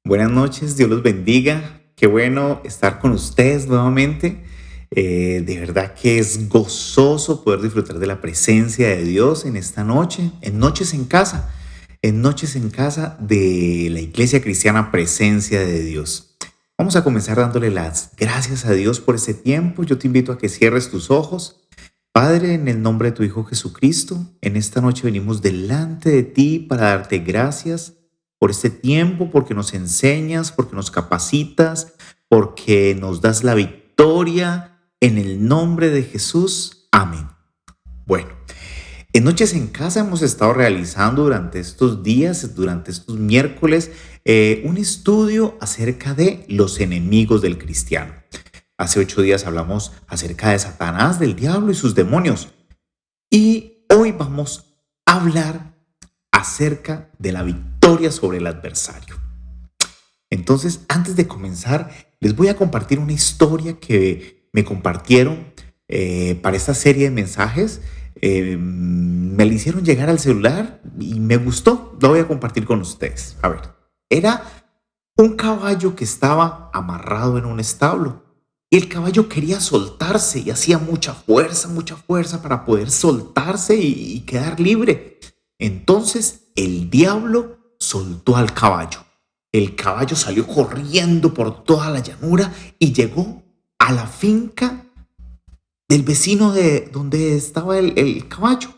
Buenas noches, Dios los bendiga. Qué bueno estar con ustedes nuevamente. De verdad que es gozoso poder disfrutar de la presencia de Dios en esta noche, en Noches en Casa de la Iglesia Cristiana Presencia de Dios. Vamos a comenzar dándole las gracias a Dios por este tiempo. Yo te invito a que cierres tus ojos. Padre, en el nombre de tu Hijo Jesucristo, en esta noche venimos delante de ti para darte gracias por este tiempo, porque nos enseñas, porque nos capacitas, porque nos das la victoria. En el nombre de Jesús. Amén. Bueno, en Noches en Casa hemos estado realizando durante estos días, durante estos miércoles, un estudio acerca de los enemigos del cristiano. Hace 8 días hablamos acerca de Satanás, del diablo y sus demonios. Y hoy vamos a hablar acerca de la victoria sobre el adversario. Entonces, antes de comenzar, les voy a compartir una historia que me compartieron para esta serie de mensajes. Me la hicieron llegar al celular y me gustó. La voy a compartir con ustedes. A ver, era un caballo que estaba amarrado en un establo. Y el caballo quería soltarse y hacía mucha fuerza para poder soltarse y quedar libre. Entonces el diablo soltó al caballo. El caballo salió corriendo por toda la llanura y llegó a la finca del vecino de donde estaba el caballo.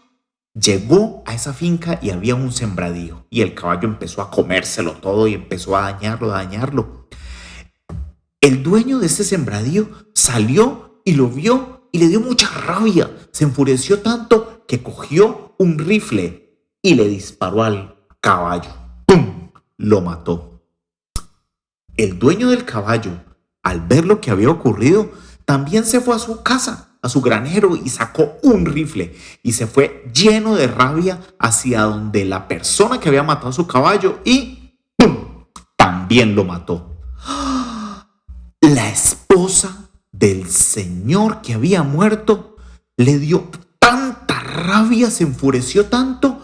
Llegó a esa finca y había un sembradío. Y el caballo empezó a comérselo todo y empezó a dañarlo. El dueño de este sembradío salió y lo vio y le dio mucha rabia. Se enfureció tanto que cogió un rifle y le disparó al caballo. ¡Pum! Lo mató. El dueño del caballo, al ver lo que había ocurrido, también se fue a su casa, a su granero, y sacó un rifle y se fue lleno de rabia hacia donde la persona que había matado a su caballo y ¡pum! También lo mató. La esposa del señor que había muerto le dio tanta rabia, se enfureció tanto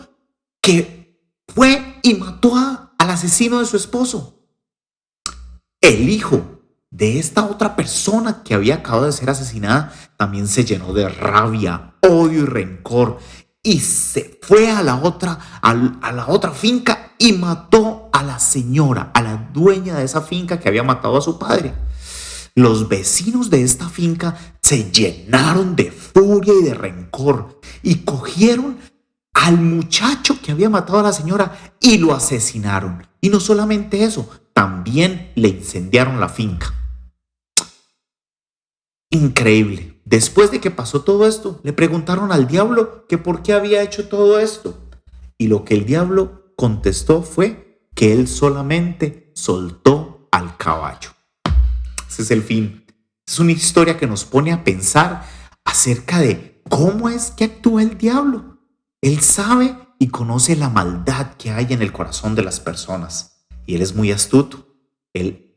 que fue y mató al asesino de su esposo. El hijo de esta otra persona que había acabado de ser asesinada también se llenó de rabia, odio y rencor y se fue a la otra finca y mató a la señora, a la dueña de esa finca que había matado a su padre. Los vecinos de esta finca se llenaron de furia y de rencor y cogieron al muchacho que había matado a la señora y lo asesinaron. Y no solamente eso, también le incendiaron la finca. Increíble. Después de que pasó todo esto, le preguntaron al diablo que por qué había hecho todo esto. Y lo que el diablo contestó fue que él solamente soltó al caballo. Ese es el fin. Es una historia que nos pone a pensar acerca de cómo es que actúa el diablo. Él sabe y conoce la maldad que hay en el corazón de las personas. Y él es muy astuto. Él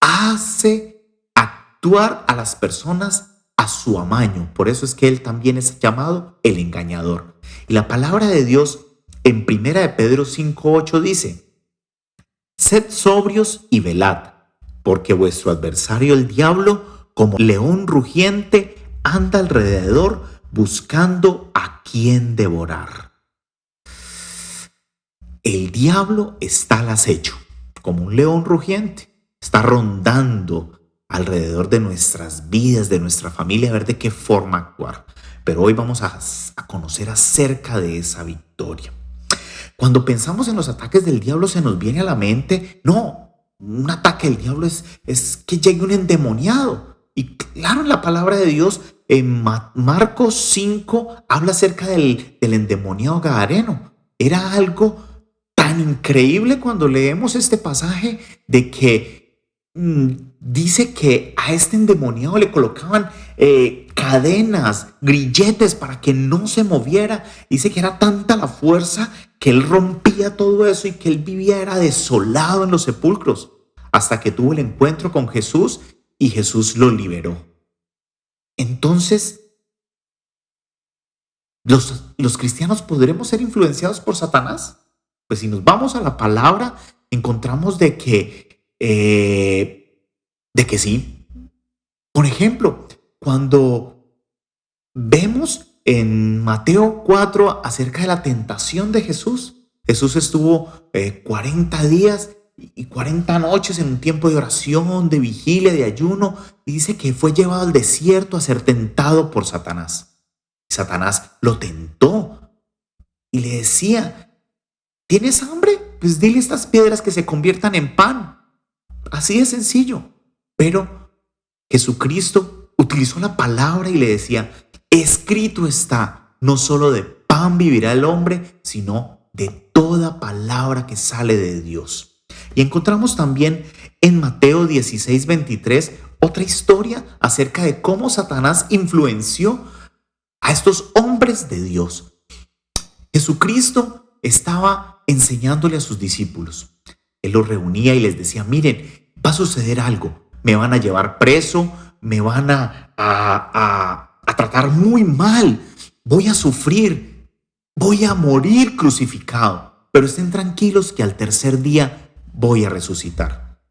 hace actuar a las personas a su amaño. Por eso es que él también es llamado el engañador. Y la palabra de Dios en 1 de Pedro 5:8 dice: sed sobrios y velad, porque vuestro adversario el diablo, como león rugiente, anda alrededor buscando a quien devorar. El diablo está al acecho, como un león rugiente. Está rondando alrededor de nuestras vidas, de nuestra familia, a ver de qué forma actuar. Pero hoy vamos a conocer acerca de esa victoria. Cuando pensamos en los ataques del diablo se nos viene a la mente, un ataque del diablo es que llegue un endemoniado. Y claro, en la palabra de Dios, en Marcos 5, habla acerca del endemoniado gadareno. Era algo tan increíble cuando leemos este pasaje de que dice que a este endemoniado le colocaban cadenas, grilletes para que no se moviera. Dice que era tanta la fuerza que él rompía todo eso y que él vivía era desolado en los sepulcros hasta que tuvo el encuentro con Jesús y Jesús lo liberó. Entonces, ¿los cristianos podremos ser influenciados por Satanás? Pues si nos vamos a la palabra, encontramos de que sí. Por ejemplo, cuando vemos en Mateo 4 acerca de la tentación de Jesús, Jesús estuvo 40 días y 40 noches en un tiempo de oración, de vigilia, de ayuno, y dice que fue llevado al desierto a ser tentado por Satanás. Satanás lo tentó y le decía: ¿tienes hambre? Pues dile a estas piedras que se conviertan en pan. Así de sencillo. Pero Jesucristo utilizó la palabra y le decía: escrito está, no solo de pan vivirá el hombre, sino de toda palabra que sale de Dios. Y encontramos también en Mateo 16:23 otra historia acerca de cómo Satanás influenció a estos hombres de Dios. Jesucristo estaba enseñándole a sus discípulos. Él los reunía y les decía: miren, va a suceder algo, me van a llevar preso, me van a tratar muy mal, voy a sufrir, voy a morir crucificado, pero estén tranquilos que al tercer día voy a resucitar.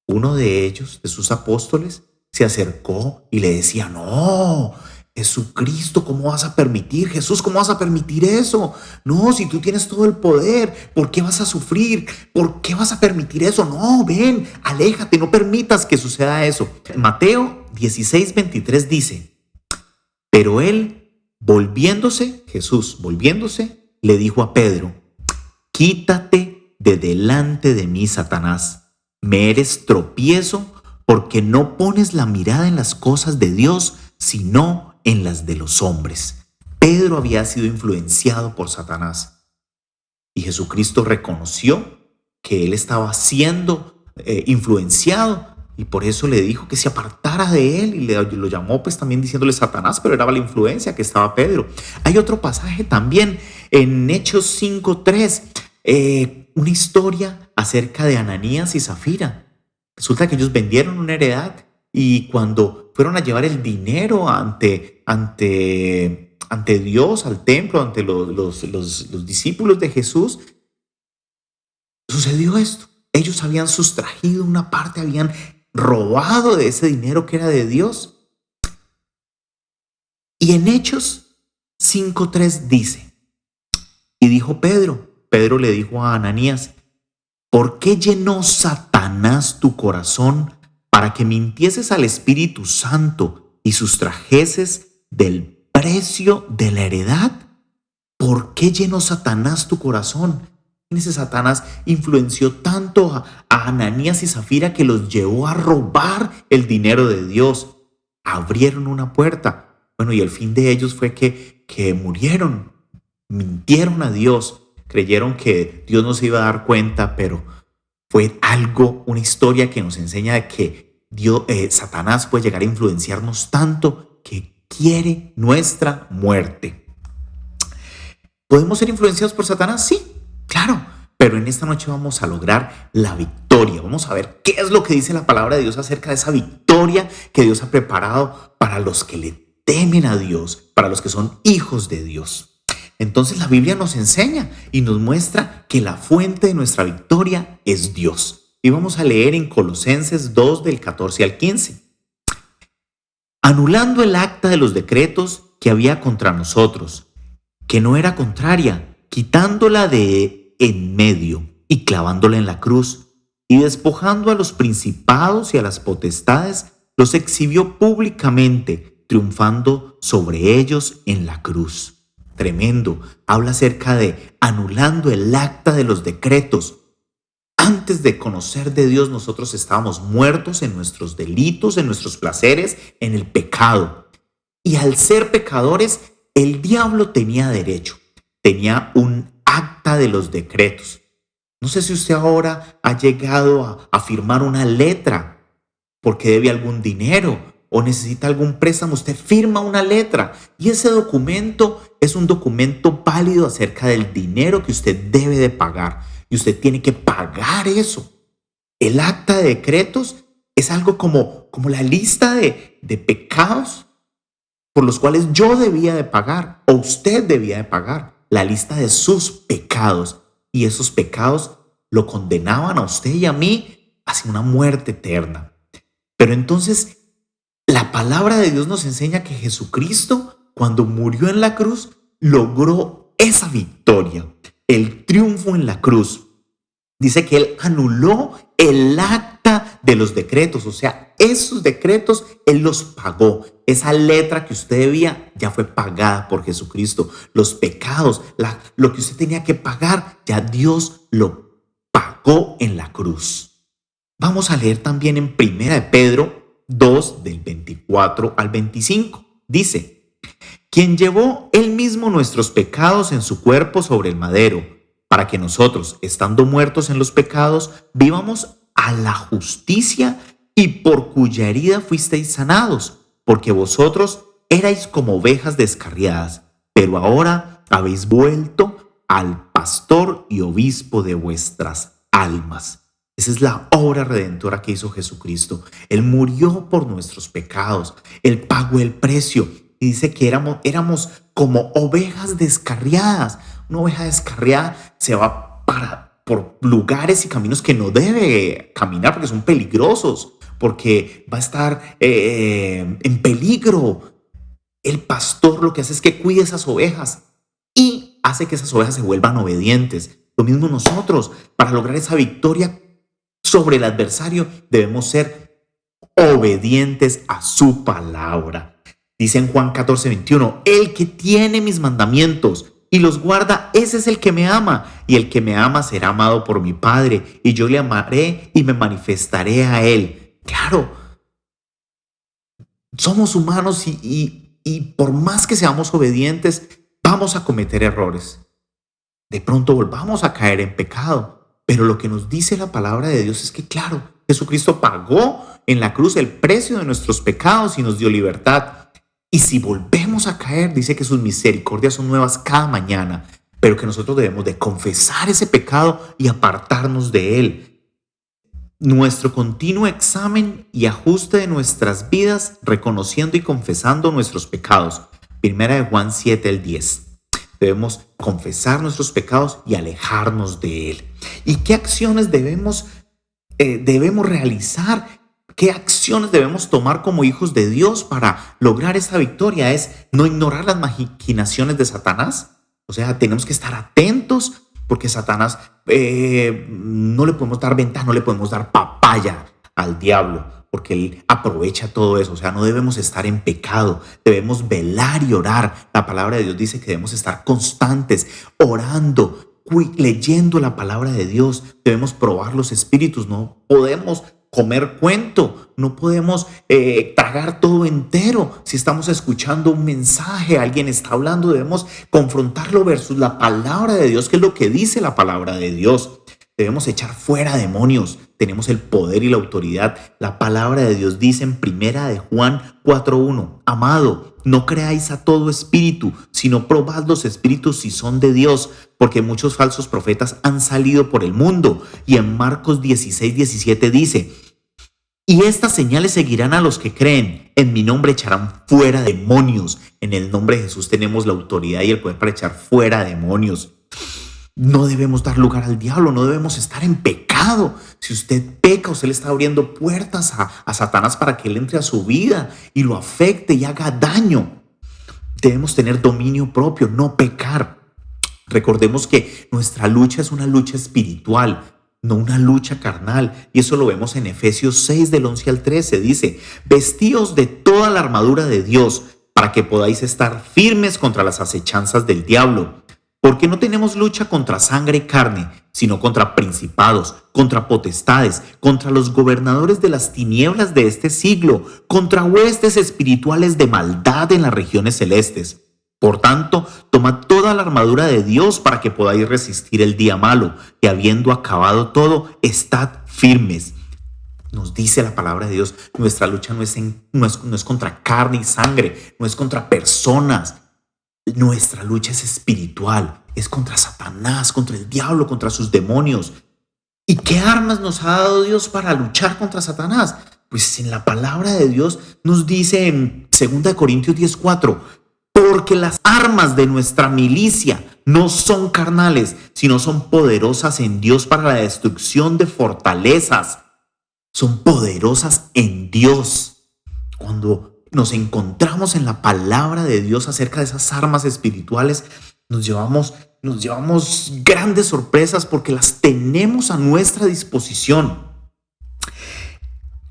Uno de ellos, de sus apóstoles, se acercó y le decía: no, Jesucristo, ¿cómo vas a permitir? Jesús, ¿cómo vas a permitir eso? No, si tú tienes todo el poder, ¿por qué vas a sufrir? ¿Por qué vas a permitir eso? No, ven, aléjate, no permitas que suceda eso. Mateo 16:23 dice: pero él, Jesús volviéndose, le dijo a Pedro: quítate de delante de mí, Satanás. Me eres tropiezo porque no pones la mirada en las cosas de Dios, sino en las de los hombres. Pedro había sido influenciado por Satanás y Jesucristo reconoció que él estaba siendo influenciado, y por eso le dijo que se apartara de él y lo llamó pues también diciéndole Satanás, pero era la influencia que estaba Pedro. Hay otro pasaje también en Hechos 5:3, una historia acerca de Ananías y Zafira. Resulta que ellos vendieron una heredad y cuando fueron a llevar el dinero ante Dios, al templo, ante los discípulos de Jesús, sucedió esto. Ellos habían sustraído una parte, habían robado de ese dinero que era de Dios. Y en Hechos 5:3 dice: y dijo Pedro le dijo a Ananías: ¿por qué llenó Satanás tu corazón para que mintieses al Espíritu Santo y sustrajeses del precio de la heredad? ¿Por qué llenó Satanás tu corazón? Ese Satanás influenció tanto a Ananías y Zafira que los llevó a robar el dinero de Dios. Abrieron una puerta. Bueno, y el fin de ellos fue que murieron. Mintieron a Dios. Creyeron que Dios no se iba a dar cuenta, pero fue una historia que nos enseña de que Satanás puede llegar a influenciarnos tanto que quiere nuestra muerte. ¿Podemos ser influenciados por Satanás? Sí, claro. Pero en esta noche vamos a lograr la victoria. Vamos a ver qué es lo que dice la palabra de Dios acerca de esa victoria que Dios ha preparado para los que le temen a Dios, para los que son hijos de Dios. Entonces la Biblia nos enseña y nos muestra que la fuente de nuestra victoria es Dios. Y vamos a leer en Colosenses 2 del 14 al 15. Anulando el acta de los decretos que había contra nosotros, que no era contraria, quitándola de en medio y clavándola en la cruz, y despojando a los principados y a las potestades, los exhibió públicamente, triunfando sobre ellos en la cruz. Tremendo. Habla acerca de anulando el acta de los decretos. Antes de conocer de Dios, nosotros estábamos muertos en nuestros delitos, en nuestros placeres, en el pecado. Y al ser pecadores, el diablo tenía derecho. Tenía un acta de los decretos. No sé si usted ahora ha llegado a firmar una letra porque debe algún dinero o necesita algún préstamo. Usted firma una letra y ese documento es un documento válido acerca del dinero que usted debe de pagar y usted tiene que pagar eso. El acta de decretos es algo como la lista de pecados por los cuales yo debía de pagar o usted debía de pagar, la lista de sus pecados, y esos pecados lo condenaban a usted y a mí hacia una muerte eterna. Pero entonces la palabra de Dios nos enseña que Jesucristo, cuando murió en la cruz, logró esa victoria, el triunfo en la cruz. Dice que Él anuló el acta de los decretos, o sea, esos decretos Él los pagó. Esa letra que usted debía ya fue pagada por Jesucristo. Los pecados, lo que usted tenía que pagar, ya Dios lo pagó en la cruz. Vamos a leer también en 1 Pedro 2, del 24 al 25. Dice: quien llevó Él mismo nuestros pecados en su cuerpo sobre el madero, para que nosotros, estando muertos en los pecados, vivamos a la justicia, y por cuya herida fuisteis sanados, porque vosotros erais como ovejas descarriadas, pero ahora habéis vuelto al pastor y obispo de vuestras almas. Esa es la obra redentora que hizo Jesucristo. Él murió por nuestros pecados. Él pagó el precio. Y dice que éramos como ovejas descarriadas. Una oveja descarriada se va por lugares y caminos que no debe caminar porque son peligrosos, porque va a estar en peligro. El pastor lo que hace es que cuide esas ovejas y hace que esas ovejas se vuelvan obedientes. Lo mismo nosotros, para lograr esa victoria sobre el adversario, debemos ser obedientes a su palabra. Dice en Juan 14:21, el que tiene mis mandamientos y los guarda, ese es el que me ama, y el que me ama será amado por mi Padre, y yo le amaré y me manifestaré a él. Claro, somos humanos y por más que seamos obedientes, vamos a cometer errores. De pronto volvamos a caer en pecado, pero lo que nos dice la palabra de Dios es que, claro, Jesucristo pagó en la cruz el precio de nuestros pecados y nos dio libertad. Y si volvemos a caer, dice que sus misericordias son nuevas cada mañana, pero que nosotros debemos de confesar ese pecado y apartarnos de él. Nuestro continuo examen y ajuste de nuestras vidas, reconociendo y confesando nuestros pecados. 1 Juan 7, el 10. Debemos confesar nuestros pecados y alejarnos de él. ¿Y qué acciones debemos realizar? ¿Qué acciones debemos tomar como hijos de Dios para lograr esta victoria? Es no ignorar las maquinaciones de Satanás. O sea, tenemos que estar atentos porque Satanás no le podemos dar ventaja, no le podemos dar papaya al diablo, porque él aprovecha todo eso. O sea, no debemos estar en pecado, debemos velar y orar. La palabra de Dios dice que debemos estar constantes, orando, leyendo la palabra de Dios. Debemos probar los espíritus, no podemos comer cuento, no podemos tragar todo entero. Si estamos escuchando un mensaje, alguien está hablando, debemos confrontarlo versus la palabra de Dios, que es lo que dice la palabra de Dios. Debemos echar fuera demonios. Tenemos el poder y la autoridad. La palabra de Dios dice en 1 Juan 4:1, amado, no creáis a todo espíritu, sino probad los espíritus si son de Dios, porque muchos falsos profetas han salido por el mundo. Y en Marcos 16:17 dice, y estas señales seguirán a los que creen. En mi nombre echarán fuera demonios. En el nombre de Jesús tenemos la autoridad y el poder para echar fuera demonios. No debemos dar lugar al diablo, no debemos estar en pecado. Si usted peca, usted le está abriendo puertas a Satanás para que él entre a su vida y lo afecte y haga daño. Debemos tener dominio propio, no pecar. Recordemos que nuestra lucha es una lucha espiritual, no una lucha carnal. Y eso lo vemos en Efesios 6, del 11 al 13. Dice, vestíos de toda la armadura de Dios para que podáis estar firmes contra las acechanzas del diablo. Porque no tenemos lucha contra sangre y carne, sino contra principados, contra potestades, contra los gobernadores de las tinieblas de este siglo, contra huestes espirituales de maldad en las regiones celestes. Por tanto, tomad toda la armadura de Dios para que podáis resistir el día malo, y habiendo acabado todo, estad firmes. Nos dice la palabra de Dios, nuestra lucha no es contra carne y sangre, no es contra personas. Nuestra lucha es espiritual, es contra Satanás, contra el diablo, contra sus demonios. ¿Y qué armas nos ha dado Dios para luchar contra Satanás? Pues en la palabra de Dios nos dice en 2 Corintios 10:4, porque las armas de nuestra milicia no son carnales, sino son poderosas en Dios para la destrucción de fortalezas. Son poderosas en Dios. Cuando nos encontramos en la palabra de Dios acerca de esas armas espirituales, nos llevamos grandes sorpresas porque las tenemos a nuestra disposición.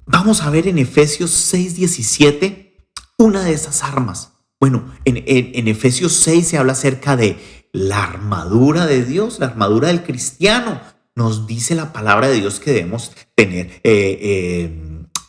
Vamos a ver en Efesios 6:17 una de esas armas. Bueno, en Efesios 6 se habla acerca de la armadura de Dios, la armadura del cristiano. Nos dice la palabra de Dios que debemos tener,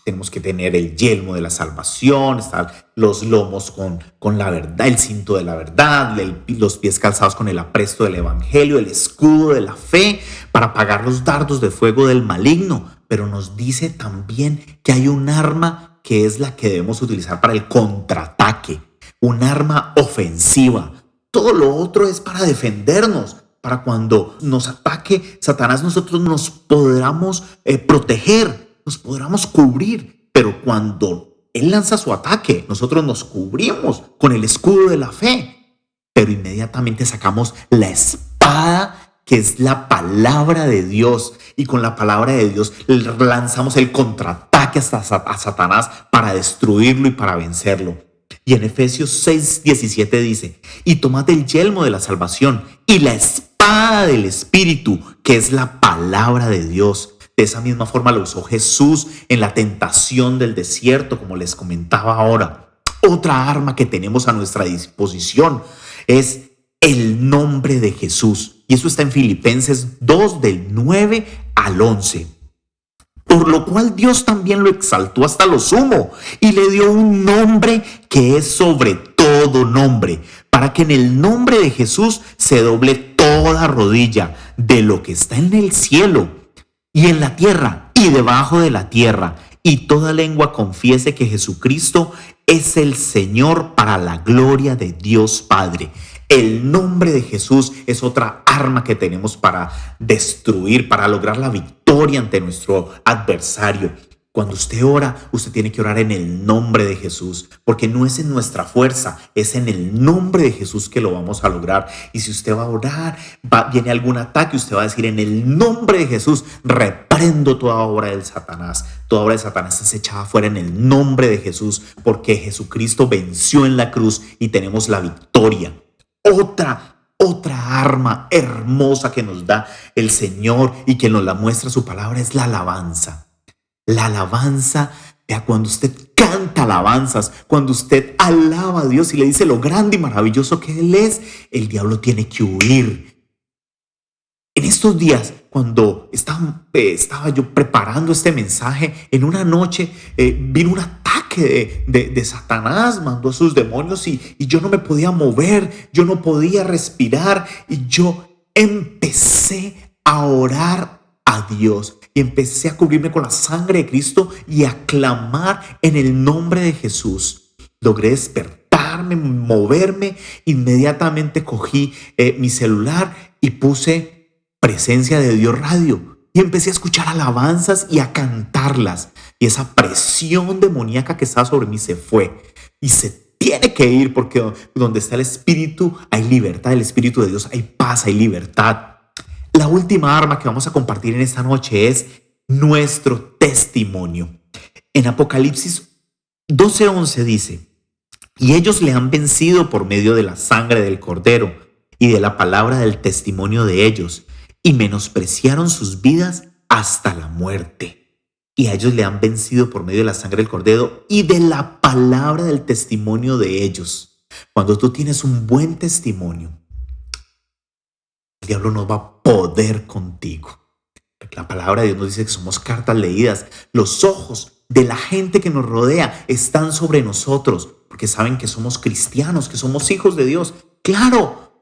tenemos que tener el yelmo de la salvación, estar los lomos con la verdad, el cinto de la verdad, los pies calzados con el apresto del evangelio, el escudo de la fe para apagar los dardos de fuego del maligno. Pero nos dice también que hay un arma que es la que debemos utilizar para el contraataque, un arma ofensiva. Todo lo otro es para defendernos, para cuando nos ataque Satanás nosotros nos podamos proteger, nos podamos cubrir. Pero cuando él lanza su ataque, nosotros nos cubrimos con el escudo de la fe. Pero inmediatamente sacamos la espada, que es la palabra de Dios, y con la palabra de Dios lanzamos el contraataque a Satanás para destruirlo y para vencerlo. Y en Efesios 6:17 dice: y tomad el yelmo de la salvación y la espada del Espíritu, que es la palabra de Dios. De esa misma forma lo usó Jesús en la tentación del desierto, como les comentaba ahora. Otra arma que tenemos a nuestra disposición es el nombre de Jesús. Y eso está en Filipenses 2, del 9 al 11. Por lo cual Dios también lo exaltó hasta lo sumo y le dio un nombre que es sobre todo nombre, para que en el nombre de Jesús se doble toda rodilla de lo que está en el cielo y en la tierra y debajo de la tierra, y toda lengua confiese que Jesucristo es el Señor, para la gloria de Dios Padre. El nombre de Jesús es otra arma que tenemos para destruir, para lograr la victoria ante nuestro adversario. Cuando usted ora, usted tiene que orar en el nombre de Jesús, porque no es en nuestra fuerza, es en el nombre de Jesús que lo vamos a lograr. Y si usted va a orar, viene algún ataque, usted va a decir: en el nombre de Jesús reprendo toda obra del Satanás. Toda obra de Satanás es echada fuera en el nombre de Jesús, porque Jesucristo venció en la cruz y tenemos la victoria. Otra arma hermosa que nos da el Señor y que nos la muestra su palabra es la alabanza. La alabanza, vea, cuando usted canta alabanzas, cuando usted alaba a Dios y le dice lo grande y maravilloso que Él es, el diablo tiene que huir. En estos días, cuando estaba yo preparando este mensaje, en una noche vino un ataque de Satanás, mandó a sus demonios y yo no me podía mover, yo no podía respirar, y yo empecé a orar a Dios y empecé a cubrirme con la sangre de Cristo y a clamar en el nombre de Jesús. Logré despertarme, moverme. Inmediatamente cogí mi celular y puse Presencia de Dios Radio y empecé a escuchar alabanzas y a cantarlas, y esa presión demoníaca que estaba sobre mí se fue y se tiene que ir, porque donde está el Espíritu hay libertad. El Espíritu de Dios hay paz, hay libertad. La última arma que vamos a compartir en esta noche es nuestro testimonio. En Apocalipsis 12:11 dice: y ellos le han vencido por medio de la sangre del Cordero y de la palabra del testimonio de ellos, y menospreciaron sus vidas hasta la muerte. Y a ellos le han vencido por medio de la sangre del Cordero y de la palabra del testimonio de ellos. Cuando tú tienes un buen testimonio, el diablo no va a poder contigo. La palabra de Dios nos dice que somos cartas leídas. Los ojos de la gente que nos rodea están sobre nosotros, porque saben que somos cristianos, que somos hijos de Dios. Claro,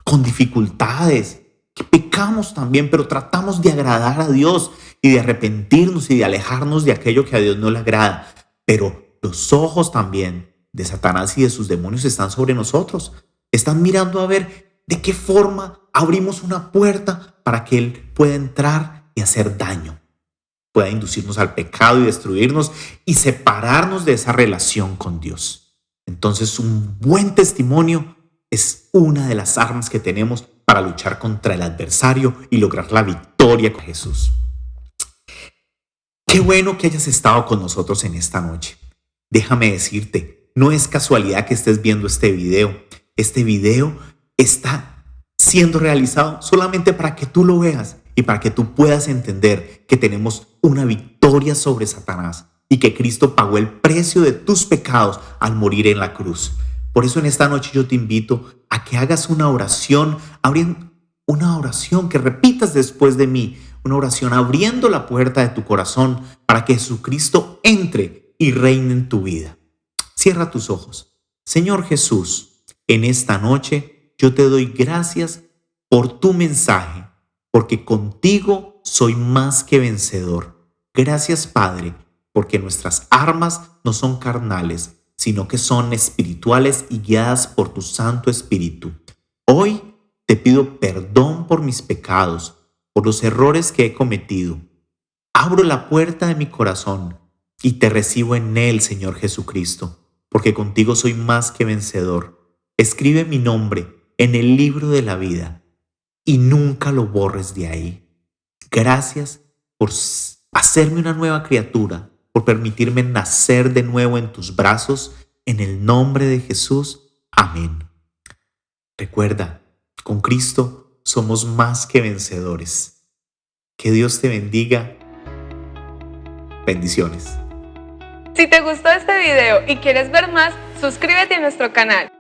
con dificultades, que pecamos también, pero tratamos de agradar a Dios y de arrepentirnos y de alejarnos de aquello que a Dios no le agrada. Pero los ojos también de Satanás y de sus demonios están sobre nosotros. Están mirando a ver de qué forma abrimos una puerta para que Él pueda entrar y hacer daño, pueda inducirnos al pecado y destruirnos y separarnos de esa relación con Dios. Entonces, un buen testimonio es una de las armas que tenemos para luchar contra el adversario y lograr la victoria con Jesús. Qué bueno que hayas estado con nosotros en esta noche. Déjame decirte, no es casualidad que estés viendo este video. Este video está siendo realizado solamente para que tú lo veas y para que tú puedas entender que tenemos una victoria sobre Satanás y que Cristo pagó el precio de tus pecados al morir en la cruz. Por eso en esta noche yo te invito a que hagas una oración, que repitas después de mí, una oración abriendo la puerta de tu corazón para que Jesucristo entre y reine en tu vida. Cierra tus ojos. Señor Jesús, en esta noche yo te doy gracias por tu mensaje, porque contigo soy más que vencedor. Gracias, Padre, porque nuestras armas no son carnales, sino que son espirituales y guiadas por tu Santo Espíritu. Hoy te pido perdón por mis pecados, por los errores que he cometido. Abro la puerta de mi corazón y te recibo en él, Señor Jesucristo, porque contigo soy más que vencedor. Escribe mi nombre en el libro de la vida y nunca lo borres de ahí. Gracias por hacerme una nueva criatura, por permitirme nacer de nuevo en tus brazos, en el nombre de Jesús. Amén. Recuerda, con Cristo somos más que vencedores. Que Dios te bendiga. Bendiciones. Si te gustó este video y quieres ver más, suscríbete a nuestro canal.